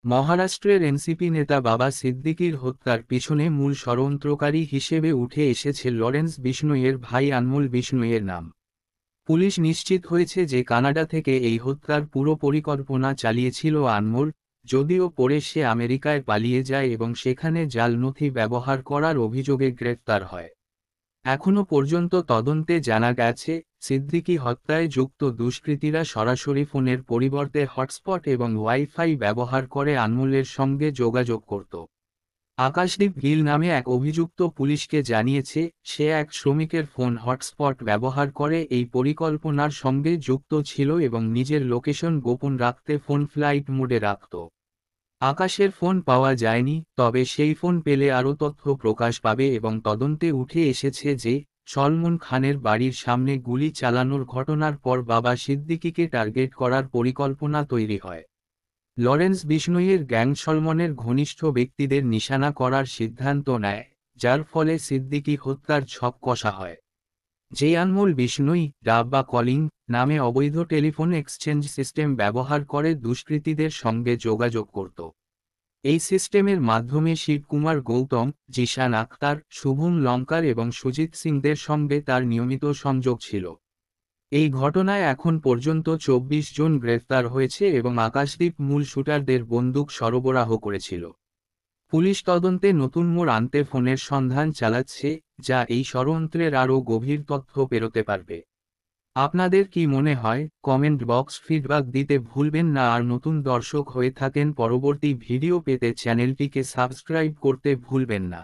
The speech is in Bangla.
মহারাষ্ট্রের এনসিপি নেতা বাবা সিদ্দিকীর হত্যার পিছনে মূল ষড়যন্ত্রকারী হিসেবে উঠে এসেছে লরেন্স বিশনোইয়ের ভাই আনমোল বিশনোইয়ের নাম। পুলিশ নিশ্চিত হয়েছে যে কানাডা থেকে এই হত্যার পুরো পরিকল্পনা চালিয়েছিল আনমোল, যদিও পরে সে আমেরিকায় পালিয়ে যায় এবং সেখানে জাল নথি ব্যবহার করার অভিযোগে গ্রেফতার হয়। এখনও পর্যন্ত তদন্তে জানা গেছে, সিদ্দিকী হত্যায় যুক্ত দুষ্কৃতীরা সরাসরি ফোনের পরিবর্তে হটস্পট এবং ওয়াইফাই ব্যবহার করে আনমোলের সঙ্গে যোগাযোগ করত। আকাশদীপ গিল নামে এক অভিযুক্ত পুলিশকে জানিয়েছে, সে এক শ্রমিকের ফোন হটস্পট ব্যবহার করে এই পরিকল্পনার সঙ্গে যুক্ত ছিল এবং নিজের লোকেশন গোপন রাখতে ফোন ফ্লাইট মোডে রাখত। আকাশের ফোন পাওয়া যায়নি, তবে সেই ফোন পেলে আরও তথ্য প্রকাশ পাবে এবং তদন্তে উঠে এসেছে যে সলমন খানের বাড়ির সামনে গুলি চালানোর ঘটনার পর বাবা সিদ্দিকীকে টার্গেট করার পরিকল্পনা তৈরি হয়। লরেন্স বিশনোইয়ের গ্যাং সলমনের ঘনিষ্ঠ ব্যক্তিদের নিশানা করার সিদ্ধান্ত নেয়, যার ফলে সিদ্দিকী হত্যার ছক কষা হয়। যে আনমোল বিশনোই ডাব বা কলিং নামে অবৈধ টেলিফোন এক্সচেঞ্জ সিস্টেম ব্যবহার করে দুষ্কৃতীদের সঙ্গে যোগাযোগ করত। এই সিস্টেমের মাধ্যমে শিবকুমার গৌতম, জিশান আখতার, শুভম লঙ্কার এবং সুজিত সিংদের সঙ্গে তার নিয়মিত সংযোগ ছিল। এই ঘটনায় এখন পর্যন্ত ২৪ জন গ্রেফতার হয়েছে এবং আকাশদীপ মূল শুটারদের বন্দুক সরবরাহ করেছিল। পুলিশ তদন্তে নতুন মোড় আনতে ফোনের সন্ধান চালাচ্ছে, যা এই ষড়যন্ত্রের আরও গভীর তথ্য পেরোতে পারবে। আপনাদের কি মনে হয়? কমেন্ট বক্স ফিডব্যাক দিতে ভুলবেন না। আর নতুন দর্শক হয়ে থাকেন পরবর্তী ভিডিও পেতে চ্যানেলটিকে সাবস্ক্রাইব করতে ভুলবেন না।